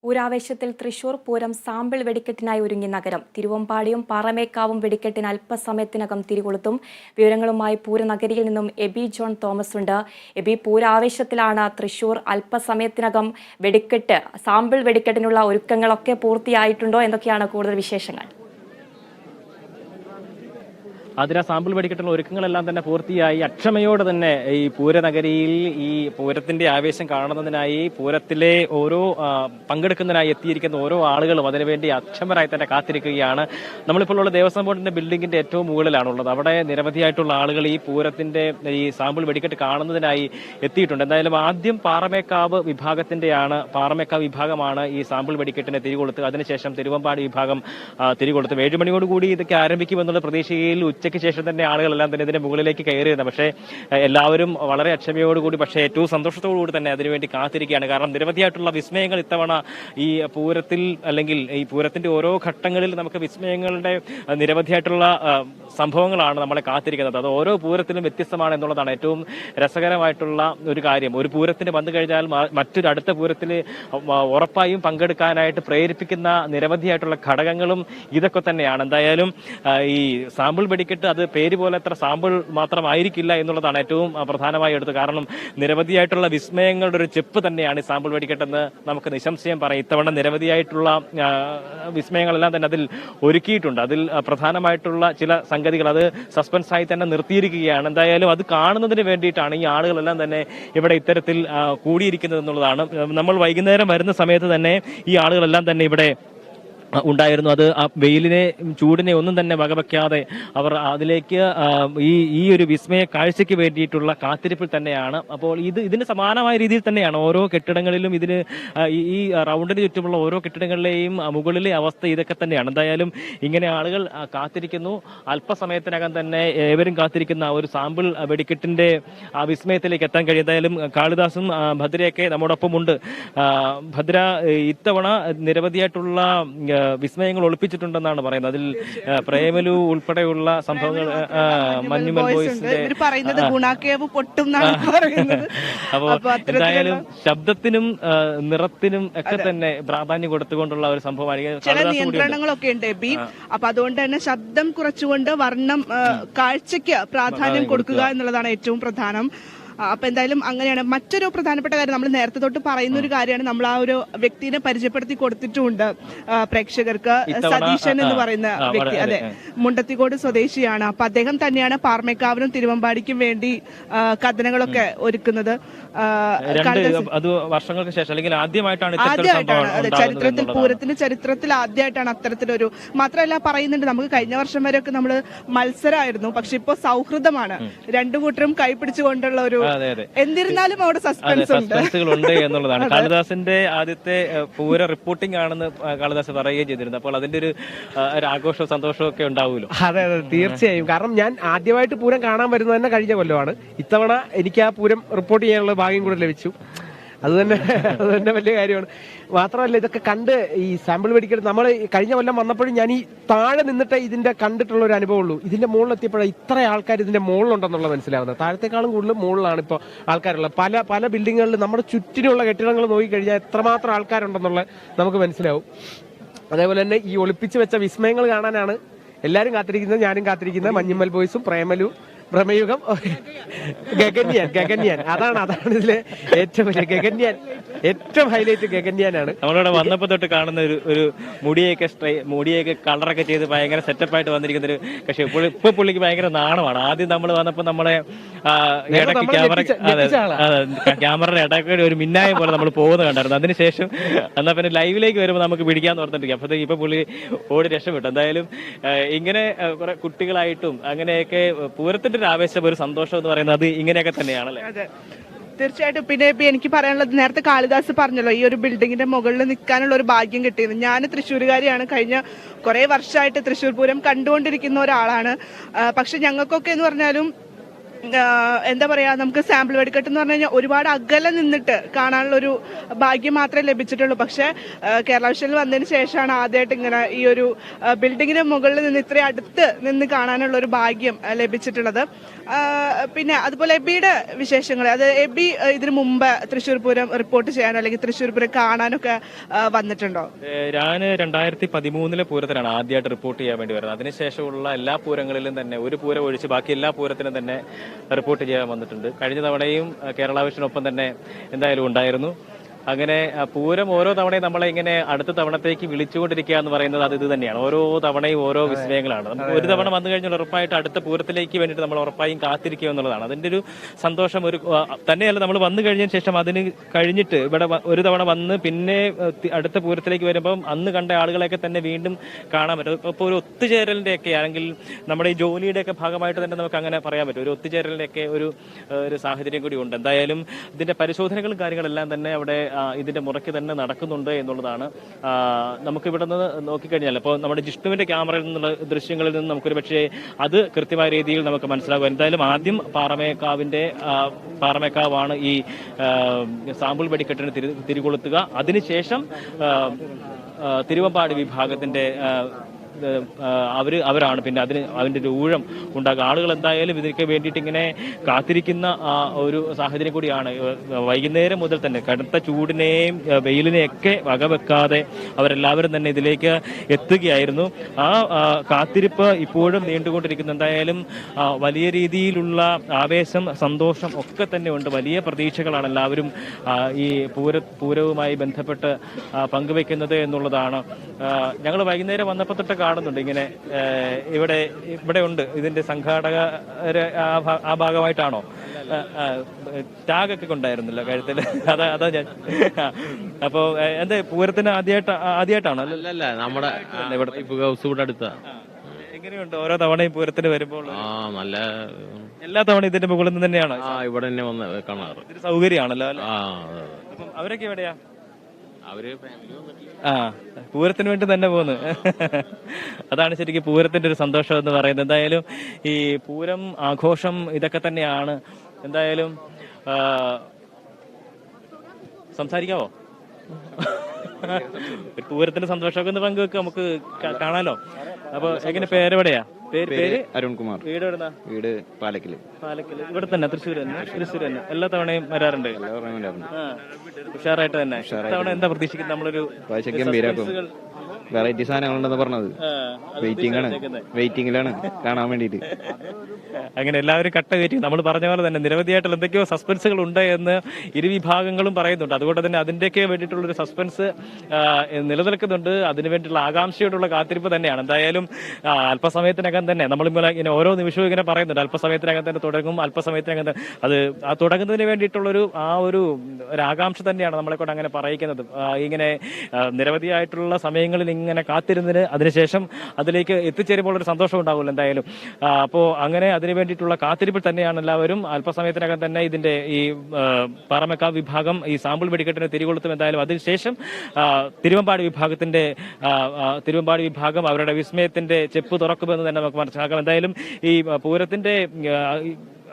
പൂരാവേശത്തിൽ Thrissur Pooram sample വെടിക്കെട്ടിനായി ഒരുങ്ങി നഗരം. തിരുവമ്പാടിയും പാറമേക്കാവും വെടിക്കെട്ടിന് അല്പസമയത്തിനകം തിരികൊളുത്തും. വിവരങ്ങളുമായി പൂരനഗരിയിൽ നിന്നും എബി ജോൺ തോമസ് ഉണ്ട്. എബി, പൂരാവേശത്തിലാണ് തൃശൂർ. അല്പസമയത്തിനകം വെടിക്കെട്ട് സാമ്പിൾ വെടിക്കെട്ടിനുള്ള ഒരുക്കങ്ങളൊക്കെ പൂർത്തിയായിട്ടുണ്ടോ? എന്തൊക്കെയാണ് കൂടുതൽ വിശേഷങ്ങൾ? അതിന് സാമ്പിൾ വെടിക്കെട്ടുള്ള ഒരുക്കങ്ങളെല്ലാം തന്നെ പൂർത്തിയായി. അക്ഷമയോടെ തന്നെ ഈ പൂരനഗരിയിൽ ഈ പൂരത്തിന്റെ ആവേശം കാണുന്നതിനായി പൂരത്തിലെ ഓരോ പങ്കെടുക്കുന്നതിനായി എത്തിയിരിക്കുന്ന ഓരോ ആളുകളും അതിനുവേണ്ടി അക്ഷമരായി തന്നെ കാത്തിരിക്കുകയാണ്. നമ്മളിപ്പോൾ ഉള്ള ദേവസ്വം ബോർഡിന്റെ ബിൽഡിങ്ങിന്റെ ഏറ്റവും മുകളിലാണുള്ളത്. അവിടെ നിരവധിയായിട്ടുള്ള ആളുകൾ ഈ പൂരത്തിന്റെ ഈ സാമ്പിൾ വെടിക്കെട്ട് കാണുന്നതിനായി എത്തിയിട്ടുണ്ട്. എന്തായാലും ആദ്യം പാറമേക്കാവ് വിഭാഗമാണ് ഈ സാമ്പിൾ വെടിക്കെട്ടിനെ തിരികൊളുത്തുക. അതിനുശേഷം തിരുവമ്പാടി വിഭാഗം തിരികൊളുത്തും. 7 മണിയോടുകൂടി ഇതൊക്കെ ആരംഭിക്കുമെന്നുള്ള പ്രതീക്ഷയിൽ ഉച്ചയ്ക്ക് ശേഷം തന്നെ ആളുകളെല്ലാം തന്നെ ഇതിന്റെ മുകളിലേക്ക് കയറിയിരുന്നു. പക്ഷേ എല്ലാവരും വളരെ അക്ഷമയോടുകൂടി, പക്ഷേ ഏറ്റവും സന്തോഷത്തോടുകൂടി തന്നെ അതിനുവേണ്ടി കാത്തിരിക്കുകയാണ്. കാരണം നിരവധിയായിട്ടുള്ള വിസ്മയങ്ങൾ ഇത്തവണ ഈ പൂരത്തിൽ, അല്ലെങ്കിൽ ഈ പൂരത്തിന്റെ ഓരോ ഘട്ടങ്ങളിൽ നമുക്ക് വിസ്മയങ്ങളുടെ നിരവധിയായിട്ടുള്ള സംഭവങ്ങളാണ് നമ്മളെ കാത്തിരിക്കുന്നത്. അത് ഓരോ പൂരത്തിലും വ്യത്യസ്തമാണ് എന്നുള്ളതാണ് ഏറ്റവും രസകരമായിട്ടുള്ള ഒരു കാര്യം. ഒരു പൂരത്തിന് വന്നു കഴിഞ്ഞാൽ മറ്റൊരു അടുത്ത പൂരത്തിൽ ഉറപ്പായും പങ്കെടുക്കാനായിട്ട് പ്രേരിപ്പിക്കുന്ന നിരവധിയായിട്ടുള്ള ഘടകങ്ങളും ഇതൊക്കെ തന്നെയാണ്. എന്തായാലും ഈ സാമ്പിൾ വെടിക്കെട്ട് അത് പേര് പോലെ അത്ര സാമ്പിൾ മാത്രമായിരിക്കില്ല എന്നുള്ളതാണ് ഏറ്റവും പ്രധാനമായി എടുത്തത്. കാരണം നിരവധിയായിട്ടുള്ള വിസ്മയങ്ങളുടെ ഒരു ചെപ്പ് തന്നെയാണ് ഈ സാമ്പിൾ വെടിക്കെട്ടെന്ന് നമുക്ക് നിസ്സംശയം പറയാം. ഇത്തവണ നിരവധിയായിട്ടുള്ള വിസ്മയങ്ങളെല്ലാം തന്നെ അതിൽ ഒരുക്കിയിട്ടുണ്ട്. അതിൽ പ്രധാനമായിട്ടുള്ള ചില സംഗതികൾ അത് സസ്പെൻസായി തന്നെ നിർത്തിയിരിക്കുകയാണ്. എന്തായാലും അത് കാണുന്നതിന് വേണ്ടിയിട്ടാണ് ഈ ആളുകളെല്ലാം തന്നെ ഇവിടെ ഇത്തരത്തിൽ കൂടിയിരിക്കുന്നത് എന്നുള്ളതാണ്. നമ്മൾ വൈകുന്നേരം വരുന്ന സമയത്ത് തന്നെ ഈ ആളുകളെല്ലാം തന്നെ ഇവിടെ ഉണ്ടായിരുന്നു. അത് ആ വെയിലിനെ, ചൂടിനെ ഒന്നും തന്നെ വകവയ്ക്കാതെ അവർ അതിലേക്ക് ഈ ഒരു വിസ്മയ കാഴ്ചയ്ക്ക് വേണ്ടിയിട്ടുള്ള കാത്തിരിപ്പിൽ തന്നെയാണ്. അപ്പോൾ ഇതിന് സമാനമായ രീതിയിൽ തന്നെയാണ് ഓരോ കെട്ടിടങ്ങളിലും ഇതിന് ഈ റൗണ്ടിന് ചുറ്റുമുള്ള ഓരോ കെട്ടിടങ്ങളിലെയും മുകളിലെ അവസ്ഥ ഇതൊക്കെ തന്നെയാണ്. എന്തായാലും ഇങ്ങനെ ആളുകൾ കാത്തിരിക്കുന്നു. അല്പസമയത്തിനകം തന്നെ ഏവരും കാത്തിരിക്കുന്ന ഒരു സാമ്പിൾ വെടിക്കെട്ടിന്റെ ആ വിസ്മയത്തിലേക്ക് എത്താൻ കഴിയും. എന്തായാലും കാളിദാസും ഭദ്രയൊക്കെ നമ്മോടൊപ്പം ഉണ്ട്. ഭദ്ര, ഇത്തവണ നിരവധിയായിട്ടുള്ള വിസ്മയങ്ങൾ ഒളിപ്പിച്ചിട്ടുണ്ടെന്നാണ് പറയുന്നത്. അതിൽ പ്രേമലു ഉൾപ്പെടെയുള്ള സംഭവങ്ങൾ, മഞ്ഞുമൽ ബോയ്സിന്റെ അപ്പോ എന്തായാലും ശബ്ദത്തിനും നിറത്തിനും ഒക്കെ തന്നെ പ്രാധാന്യം കൊടുത്തുകൊണ്ടുള്ള ഒരു സംഭവമാണ്. ചില നിയന്ത്രണങ്ങളൊക്കെ ഉണ്ട് ബി. അപ്പൊ അതുകൊണ്ട് തന്നെ ശബ്ദം കുറച്ചുകൊണ്ട് വർണ്ണം കാഴ്ചയ്ക്ക് പ്രാധാന്യം കൊടുക്കുക എന്നുള്ളതാണ് ഏറ്റവും പ്രധാനം. അപ്പൊ എന്തായാലും അങ്ങനെയാണ്. മറ്റൊരു പ്രധാനപ്പെട്ട കാര്യം, നമ്മൾ നേരത്തെ തൊട്ട് പറയുന്ന ഒരു കാര്യമാണ്, നമ്മൾ ആ ഒരു വ്യക്തിനെ പരിചയപ്പെടുത്തി കൊടുത്തിട്ടുമുണ്ട് പ്രേക്ഷകർക്ക്. സതീശൻ എന്ന് പറയുന്ന വ്യക്തി, അതെ, മുണ്ടത്തിക്കോട് സ്വദേശിയാണ്. അപ്പൊ അദ്ദേഹം തന്നെയാണ് പാറമേക്കാവിനും തിരുവമ്പാടിക്കും വേണ്ടി കഥനങ്ങളൊക്കെ ഒരുക്കുന്നത്. വർഷങ്ങൾക്ക് ശേഷം, അല്ലെങ്കിൽ ആദ്യമായിട്ടാണ് ചരിത്രത്തിൽ, പൂരത്തിന്റെ ചരിത്രത്തിൽ ആദ്യമായിട്ടാണ് അത്തരത്തിലൊരു. മാത്രമല്ല പറയുന്നുണ്ട്, നമുക്ക് കഴിഞ്ഞ വർഷം വരെയൊക്കെ നമ്മള് മത്സരമായിരുന്നു, പക്ഷെ ഇപ്പൊ സൗഹൃദമാണ്. രണ്ടു കൂട്ടരും കൈപിടിച്ചുകൊണ്ടുള്ള ഒരു. എന്നിരുന്നാലും അവിടെ സസ്പെൻസുകൾ ഉണ്ട് എന്നുള്ളതാണ്. കാളിദാസിന്റെ ആദ്യത്തെ പൂര റിപ്പോർട്ടിംഗ് ആണെന്ന് കാളിദാസ് പറയുകയും ചെയ്തിരുന്നു. അപ്പോൾ അതിന്റെ ഒരു ആഘോഷവും സന്തോഷവും ഒക്കെ ഉണ്ടാവുമല്ലോ. അതെ അതെ, തീർച്ചയായും. കാരണം ഞാൻ ആദ്യമായിട്ട് പൂരം കാണാൻ വരുന്നത് തന്നെ കഴിഞ്ഞ കൊല്ലമാണ്. ഇത്തവണ എനിക്ക് ആ പൂരം റിപ്പോർട്ട് ചെയ്യാനുള്ള ഭാഗ്യം കൂടെ ലഭിച്ചു. അത് തന്നെ വലിയ കാര്യമാണ്. മാത്രമല്ല, ഇതൊക്കെ കണ്ട് ഈ സാമ്പിൾ വെടിക്കെട്ട് നമ്മൾ കഴിഞ്ഞ കൊല്ലം വന്നപ്പോഴും ഞാൻ ഈ താഴെ നിന്നിട്ട് ഇതിന്റെ കണ്ടിട്ടുള്ള ഒരു അനുഭവം ഉള്ളൂ. ഇതിന്റെ മുകളിലെത്തിയപ്പോഴാണ് ഇത്ര ആൾക്കാർ ഇതിന്റെ മുകളിലുണ്ടെന്നുള്ള മനസ്സിലാവുന്നത്. താഴത്തേക്കാളും കൂടുതൽ മുകളിലാണ് ഇപ്പോൾ ആൾക്കാരുള്ളത്. പല ബിൽഡിങ്ങുകളിൽ നമ്മുടെ ചുറ്റിനുള്ള കെട്ടിടങ്ങൾ നോക്കിക്കഴിഞ്ഞാൽ എത്രമാത്രം ആൾക്കാരുണ്ടെന്നുള്ള നമുക്ക് മനസ്സിലാവും. അതേപോലെ തന്നെ ഈ ഒളിപ്പിച്ച് വെച്ച വിസ്മയങ്ങൾ കാണാനാണ് എല്ലാവരും കാത്തിരിക്കുന്നത്, ഞാനും കാത്തിരിക്കുന്നത്. മഞ്ഞുമൽ ബോയ്സും പ്രേമലു, ഭ്രമയുഗം, ഗഗന്യാൻ. അതാണ് ഇതിലെ ഏറ്റവും വലിയ ഗഗന്യാൻ. ഏറ്റവും ഹൈലൈറ്റ് ഗഗന്യാനാണ്. നമ്മളിവിടെ വന്നപ്പോ തൊട്ട് കാണുന്ന ഒരു മുടിയൊക്കെ കളറൊക്കെ ചെയ്ത് ഭയങ്കര സെറ്റപ്പായിട്ട് വന്നിരിക്കുന്ന ഒരു കക്ഷി. ഇപ്പൊ പുള്ളിക്ക് ഭയങ്കര നാണമാണ്. ആദ്യം നമ്മൾ വന്നപ്പോ നമ്മളെ ക്യാമറയുടെ ഇടയ്ക്ക് ഒരു മിന്നായം പോലെ നമ്മൾ പോകുന്നത് കണ്ടായിരുന്നു. അതിനുശേഷം എന്നാ പിന്നെ ലൈവിലേക്ക് വരുമ്പോൾ നമുക്ക് പിടിക്കാന്ന് ഓർത്തിട്ടിരിക്കും. അപ്പോഴത്തേക്ക് ഇപ്പൊ പുള്ളി ഓടി രക്ഷപ്പെട്ടു. എന്തായാലും ഇങ്ങനെ കുറെ കുട്ടികളായിട്ടും അങ്ങനെയൊക്കെ പൂരത്തിന്റെ ഒരു ആവേശം, ഒരു സന്തോഷം എന്ന് പറയുന്നത് അത് ഇങ്ങനെയൊക്കെ തന്നെയാണല്ലേ? തീർച്ചയായിട്ടും. പിന്നെ എനിക്ക് പറയാനുള്ളത്, നേരത്തെ കാളിദാസ് പറഞ്ഞല്ലോ ഈ ഒരു ബിൽഡിങ്ങിന്റെ മുകളിൽ നിൽക്കാനുള്ള ഒരു ഭാഗ്യം കിട്ടിയത്. ഞാൻ തൃശ്ശൂരുകാരിയാണ്. കഴിഞ്ഞ കുറെ വർഷമായിട്ട് തൃശ്ശൂർ പൂരം കണ്ടുകൊണ്ടിരിക്കുന്ന ഒരാളാണ്. പക്ഷെ ഞങ്ങൾക്കൊക്കെ എന്ന് പറഞ്ഞാലും എന്താ പറയാ, നമുക്ക് സാമ്പിൾ വെടിക്കെട്ട് എന്ന് പറഞ്ഞു കഴിഞ്ഞാൽ ഒരുപാട് അകലെ നിന്നിട്ട് കാണാനുള്ള ഒരു ഭാഗ്യം മാത്രമേ ലഭിച്ചിട്ടുള്ളൂ. പക്ഷെ കേരള വിഷനിൽ വന്നതിന് ശേഷമാണ് ആദ്യമായിട്ട് ഇങ്ങനെ ഈ ഒരു ബിൽഡിങ്ങിന് മുകളിൽ നിന്ന് ഇത്രയും അടുത്ത് നിന്ന് കാണാനുള്ള ഒരു ഭാഗ്യം ലഭിച്ചിട്ടുള്ളത്. പിന്നെ അതുപോലെ എബിയുടെ വിശേഷങ്ങൾ, അത് എബി ഇതിനു മുമ്പ് തൃശ്ശൂർ പൂരം റിപ്പോർട്ട് ചെയ്യാനോ അല്ലെങ്കിൽ തൃശ്ശൂർ പൂരം കാണാനൊക്കെ വന്നിട്ടുണ്ടോ? ഞാൻ 2013 പൂരത്തിനാണ് ആദ്യമായിട്ട് റിപ്പോർട്ട് ചെയ്യാൻ വേണ്ടി വരുന്നത്. അതിനുശേഷമുള്ള എല്ലാ പൂരങ്ങളിലും തന്നെ ഒരു പൂരം ഒഴിച്ച് ബാക്കി എല്ലാ പൂരത്തിനും തന്നെ റിപ്പോർട്ട് ചെയ്യാൻ വന്നിട്ടുണ്ട്. കഴിഞ്ഞ തവണയും കേരള വിഷനൊപ്പം തന്നെ എന്തായാലും ഉണ്ടായിരുന്നു. അങ്ങനെ പൂരം ഓരോ തവണയും നമ്മളെ ഇങ്ങനെ അടുത്ത തവണത്തേക്ക് വിളിച്ചുകൊണ്ടിരിക്കുക എന്ന് പറയുന്നത് അത് ഇത് തന്നെയാണ്. ഓരോ തവണയും ഓരോ വിസ്മയങ്ങളാണ്. നമുക്ക് ഒരു തവണ വന്നു കഴിഞ്ഞാൽ ഉറപ്പായിട്ട് അടുത്ത പൂരത്തിലേക്ക് വേണ്ടിയിട്ട് നമ്മൾ ഉറപ്പായും കാത്തിരിക്കുക എന്നുള്ളതാണ്. അതിന്റെ ഒരു സന്തോഷം ഒരു തന്നെയല്ല, നമ്മൾ വന്നു കഴിഞ്ഞതിന് ശേഷം അതിന് കഴിഞ്ഞിട്ട് ഇവിടെ ഒരു തവണ വന്ന് പിന്നെ അടുത്ത പൂരത്തിലേക്ക് വരുമ്പം അന്ന് കണ്ട ആളുകളെയൊക്കെ തന്നെ വീണ്ടും കാണാൻ പറ്റും. ഇപ്പോൾ ഒരു ഒത്തുചേരലിന്റെ ഒക്കെ ആണെങ്കിൽ നമ്മുടെ ഈ ജോലിയുടെ ഒക്കെ ഭാഗമായിട്ട് തന്നെ നമുക്ക് അങ്ങനെ പറയാൻ പറ്റും. ഒരു ഒത്തുചേരലിന്റെ ഒക്കെ ഒരു സാഹചര്യം കൂടി ഉണ്ട്. എന്തായാലും ഇതിന്റെ പരിശോധനകളും കാര്യങ്ങളെല്ലാം തന്നെ അവിടെ ഇതിന്റെ മുറയ്ക്ക് തന്നെ നടക്കുന്നുണ്ട് എന്നുള്ളതാണ്. നമുക്ക് ഇവിടെ നിന്ന് നോക്കിക്കഴിഞ്ഞാൽ ഇപ്പോൾ നമ്മുടെ ജിഷ്ണുവിന്റെ ക്യാമറയിൽ നിന്നുള്ള ദൃശ്യങ്ങളിൽ നിന്ന് നമുക്കൊരു പക്ഷേ അത് കൃത്യമായ രീതിയിൽ നമുക്ക് മനസ്സിലാകും. എന്തായാലും ആദ്യം പാറമേക്കാവാണ് ഈ സാമ്പിൾ വെടിക്കെട്ടിന് തിരികൊളുത്തുക. അതിനുശേഷം തിരുവമ്പാടി വിഭാഗത്തിന്റെ അവരാണ് പിന്നെ അതിന്റെ ഒരു ഊഴം ഉണ്ടാകുക. ആളുകൾ എന്തായാലും ഇതിനൊക്കെ വേണ്ടിയിട്ട് ഇങ്ങനെ കാത്തിരിക്കുന്ന ഒരു സാഹചര്യം കൂടിയാണ്. വൈകുന്നേരം മുതൽ തന്നെ കടുത്ത ചൂടിനെയും വെയിലിനെയൊക്കെ വകവെക്കാതെ അവരെല്ലാവരും തന്നെ ഇതിലേക്ക് എത്തുകയായിരുന്നു. ആ കാത്തിരിപ്പ് ഇപ്പോഴും നീണ്ടുകൊണ്ടിരിക്കുന്നു. എന്തായാലും വലിയ രീതിയിലുള്ള ആവേശം, സന്തോഷം ഒക്കെ തന്നെ ഉണ്ട്. വലിയ പ്രതീക്ഷകളാണ് എല്ലാവരും ഈ പൂരവുമായി ബന്ധപ്പെട്ട് പങ്കുവെക്കുന്നത് എന്നുള്ളതാണ്. ഞങ്ങൾ വൈകുന്നേരം വന്നപ്പോൾ തൊട്ട് കാണുന്നുണ്ട് ഇങ്ങനെ ഇവിടെ ഉണ്ട് ഇതിന്റെ സംഘാടകര് ആ ഭാഗമായിട്ടാണോ ടാഗൊക്കെ കൊണ്ടായിരുന്നില്ല കഴുത്തിൽ? അതാ ഞാൻ. അപ്പൊ എന്താ പൂരത്തിന് ആദ്യമായിട്ടാണോ? അല്ല, നമ്മുടെ ഇവിടെ അടുത്ത. എങ്ങനെയുണ്ട് ഓരോ തവണയും പൂരത്തിന് വരുമ്പോൾ? നല്ല എല്ലാ തവണയും ഇതിന്റെ മുകളിൽ നിന്ന് തന്നെയാണോ? ഇവിടെ തന്നെ വന്ന് കാണാറ്. ഇതൊരു സൗകര്യമാണല്ലോ. അപ്പം അവരൊക്കെ എവിടെയാ? പൂരത്തിന് വേണ്ടി തന്നെ പോന്ന്. അതാണ് ശരിക്കും പൂരത്തിന്റെ ഒരു സന്തോഷം എന്ന് പറയുന്നത്. എന്തായാലും ഈ പൂരം ആഘോഷം ഇതൊക്കെ തന്നെയാണ്. എന്തായാലും സംസാരിക്കാവോ? ഒരു പൂരത്തിന്റെ സന്തോഷമൊക്കെ ഒന്ന് പങ്കുവെക്കുക, നമുക്ക് കാണാലോ. അപ്പൊ എങ്ങനെ പേരെവിടെയാ? പേര് അരുൺകുമാർ. വീട് എവിടുന്നാ? വീട് പാലക്കില്. ഇവിടെ തന്നെ തൃശ്ശൂർ തന്നെ. എല്ലാ തവണയും വരാറുണ്ട്. ഉഷാറായിട്ട് തന്നെ. തവണ എന്താ പ്രതീക്ഷിക്കുന്നത്? നമ്മളൊരു വെറൈറ്റി സാധനങ്ങളുണ്ടെന്ന് പറഞ്ഞത് വെയിറ്റിംഗിലാണ് കാണാൻ വേണ്ടിട്ട്. അങ്ങനെ എല്ലാവരും കട്ട കയറ്റി. നമ്മൾ പറഞ്ഞ പോലെ തന്നെ നിരവധിയായിട്ടുള്ള എന്തൊക്കെയോ സസ്പെൻസുകൾ ഉണ്ട് എന്ന് ഇരുവിഭാഗങ്ങളും പറയുന്നുണ്ട്. അതുകൊണ്ട് തന്നെ അതിന്റെയൊക്കെ വേണ്ടിയിട്ടുള്ളൊരു സസ്പെൻസ് നിലനിൽക്കുന്നുണ്ട്. അതിനു വേണ്ടിയിട്ടുള്ള ആകാംക്ഷയോടുള്ള കാത്തിരിപ്പ് തന്നെയാണ്. എന്തായാലും അല്പസമയത്തിനകം തന്നെ ഇങ്ങനെ ഓരോ നിമിഷവും ഇങ്ങനെ പറയുന്നുണ്ട് അല്പസമയത്തിനകം തന്നെ തുടങ്ങും, അല്പസമയത്തിനകം തന്നെ. അത് ആ തുടങ്ങുന്നതിന് വേണ്ടിയിട്ടുള്ളൊരു ഒരു ആകാംക്ഷ തന്നെയാണ് നമ്മളെ കൊണ്ട് അങ്ങനെ പറയിക്കുന്നത്. ഇങ്ങനെ നിരവധിയായിട്ടുള്ള സമയങ്ങളിൽ ഇങ്ങനെ കാത്തിരുന്നതിന് അതിനുശേഷം അതിലേക്ക് എത്തിച്ചേരുമ്പോൾ ഒരു സന്തോഷം ഉണ്ടാവുമല്ലോ എന്തായാലും. അപ്പോൾ അങ്ങനെ അതിനു വേണ്ടിയിട്ടുള്ള കാത്തിരിപ്പിൽ തന്നെയാണ് എല്ലാവരും. അല്പസമയത്തിനകം തന്നെ ഇതിന്റെ ഈ പാറമേക്കാവ് വിഭാഗം ഈ സാമ്പിൾ വെടിക്കെട്ടിന് തിരികൊളുത്തും. എന്തായാലും അതിനുശേഷം തിരുവമ്പാടി വിഭാഗം അവരുടെ വിസ്മയത്തിന്റെ ചെപ്പ് തുറക്കുമെന്ന് തന്നെ നമുക്ക് മനസ്സിലാക്കാം. എന്തായാലും ഈ പൂരത്തിന്റെ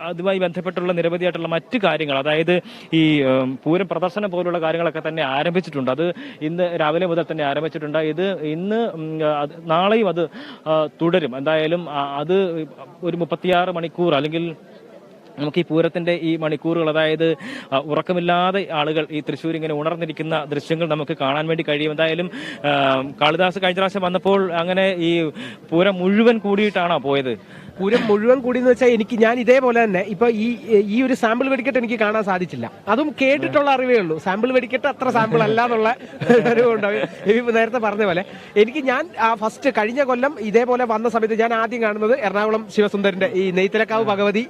അതുമായി ബന്ധപ്പെട്ടുള്ള നിരവധിയായിട്ടുള്ള മറ്റു കാര്യങ്ങൾ, അതായത് ഈ പൂരം പ്രദർശനം പോലുള്ള കാര്യങ്ങളൊക്കെ തന്നെ ആരംഭിച്ചിട്ടുണ്ട്. അത് ഇന്ന് രാവിലെ മുതൽ തന്നെ ആരംഭിച്ചിട്ടുണ്ട്. ഇന്ന് നാളെയും അത് തുടരും. എന്തായാലും അത് ഒരു 36 മണിക്കൂർ അല്ലെങ്കിൽ നമുക്ക് ഈ പൂരത്തിന്റെ ഈ മണിക്കൂറുകൾ, അതായത് ഉറക്കമില്ലാതെ ആളുകൾ ഈ തൃശ്ശൂർ ഇങ്ങനെ ഉണർന്നിരിക്കുന്ന ദൃശ്യങ്ങൾ നമുക്ക് കാണാൻ വേണ്ടി കഴിയും. എന്തായാലും കാളിദാസ് കഴിഞ്ഞ പ്രാവശ്യം വന്നപ്പോൾ അങ്ങനെ ഈ പൂരം മുഴുവൻ കൂടിയിട്ടാണോ പോയത്? പൂരം മുഴുവൻ കൂടി എന്ന് വെച്ചാൽ ഞാൻ ഇതേപോലെ തന്നെ ഇപ്പൊ ഈ ഒരു സാമ്പിൾ വെടിക്കെട്ട് എനിക്ക് കാണാൻ സാധിച്ചില്ല. അതും കേട്ടിട്ടുള്ള അറിവേ ഉള്ളൂ. സാമ്പിൾ വെടിക്കെട്ട് അത്ര സാമ്പിൾ അല്ല എന്നുള്ള അറിവുണ്ടാവും. നേരത്തെ പറഞ്ഞ പോലെ ഞാൻ ഫസ്റ്റ് കഴിഞ്ഞ കൊല്ലം ഇതേപോലെ വന്ന സമയത്ത് ഞാൻ ആദ്യം കാണുന്നത് എറണാകുളം ശിവസുന്ദരന്റെ ഈ നെയ്ത്തലക്കാവ് ഭഗവതി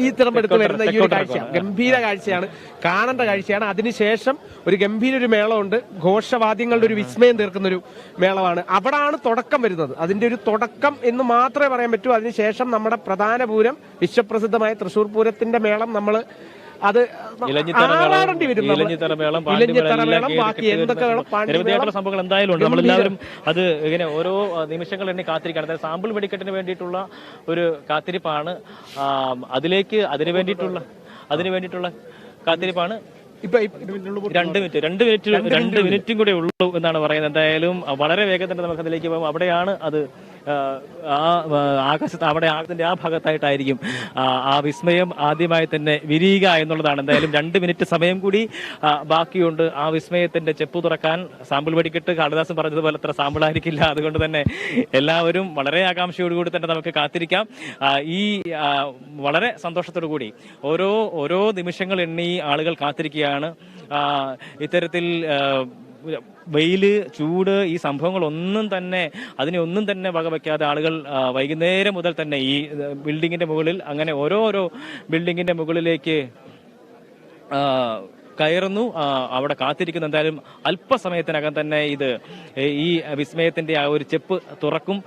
ഈ തിടമ്പെടുത്ത് വരുന്ന ഈ ഒരു കാഴ്ച ഗംഭീര കാഴ്ചയാണ്, കാണേണ്ട കാഴ്ചയാണ്. അതിനുശേഷം ഒരു ഗംഭീര ഒരു മേളമുണ്ട്, ഘോഷവാദ്യങ്ങളുടെ ഒരു വിസ്മയം തീർക്കുന്ന ഒരു മേളമാണ്. അവിടാണ് തുടക്കം വരുന്നത്. അതിന്റെ ഒരു തുടക്കം എന്ന് മാത്രമേ പറയാൻ പറ്റൂ. അതിനുശേഷം നമ്മുടെ പ്രധാന പൂരം, വിശ്വപ്രസിദ്ധമായ തൃശ്ശൂർ പൂരത്തിന്റെ മേളം നമ്മൾ അത് ഇലഞ്ഞിത്തറമേളം, ആറാടേണ്ടി വരും നമ്മൾ. ഇലഞ്ഞിത്തറമേളം, ഇലഞ്ഞിത്തറമേളം, ബാക്കി എന്തൊക്കെ വേണം, നിരവധിയായിട്ടുള്ള സംഭവങ്ങൾ എന്തായാലും ഉണ്ട്. നമ്മളെല്ലാവരും അത് ഇങ്ങനെ ഓരോ നിമിഷങ്ങൾ എണ്ണി കാത്തിരിക്കുകയാണ്. അതായത് സാമ്പിൾ വെടിക്കെട്ടിന് വേണ്ടിയിട്ടുള്ള ഒരു കാത്തിരിപ്പാണ്. അതിനു വേണ്ടിയിട്ടുള്ള കാത്തിരിപ്പാണ്. ഇപ്പൊ 2 മിനിറ്റും കൂടെ ഉള്ളൂ എന്നാണ് പറയുന്നത്. എന്തായാലും വളരെ വേഗത്തിൽ നമുക്ക് അതിലേക്ക് പോകും. അവിടെയാണ് അത് ആകാശത്ത് അവിടെ ആകാശത്തിന്റെ ആ ഭാഗത്തായിട്ടായിരിക്കും ആ വിസ്മയം ആദ്യമായി തന്നെ വിരിയുക എന്നുള്ളതാണ്. എന്തായാലും 2 മിനിറ്റ് സമയം കൂടി ബാക്കിയുണ്ട് ആ വിസ്മയത്തിന്റെ ചെപ്പ് തുറക്കാൻ. സാമ്പിൾ വെടിക്കെട്ട് കാളിദാസൻ പറഞ്ഞതുപോലെ അത്ര സാമ്പിൾ ആയിരിക്കില്ല. അതുകൊണ്ട് തന്നെ എല്ലാവരും വളരെ ആകാംക്ഷയോടുകൂടി തന്നെ നമുക്ക് കാത്തിരിക്കാം. ഈ വളരെ സന്തോഷത്തോടു കൂടി ഓരോ നിമിഷങ്ങൾ എണ്ണി ആളുകൾ കാത്തിരിക്കുകയാണ്. ഇത്തരത്തിൽ വെയില്, ചൂട്, ഈ സംഭവങ്ങളൊന്നും തന്നെ അതിനെയൊന്നും തന്നെ വകവയ്ക്കാതെ ആളുകൾ വൈകുന്നേരം മുതൽ തന്നെ ഈ ബിൽഡിങ്ങിന്റെ മുകളിൽ അങ്ങനെ ഓരോരോ ബിൽഡിങ്ങിന്റെ മുകളിലേക്ക് കയറുന്നു. അവിടെ കാത്തിരിക്കുന്നു. എന്തായാലും അല്പസമയത്തിനകം തന്നെ ഈ വിസ്മയത്തിന്റെ ആ ഒരു ചെപ്പ് തുറക്കും.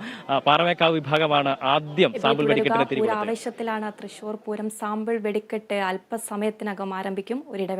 പാറമേക്കാവ് വിഭാഗമാണ് ആദ്യം സാമ്പിൾ വെടിക്കെട്ടിന് തിരികെ. ആവേശത്തിലാണ് തൃശൂർ പൂരം. സാമ്പിൾ വെടിക്കെട്ട് അല്പസമയത്തിനകം ആരംഭിക്കും. ഒരിടവേള.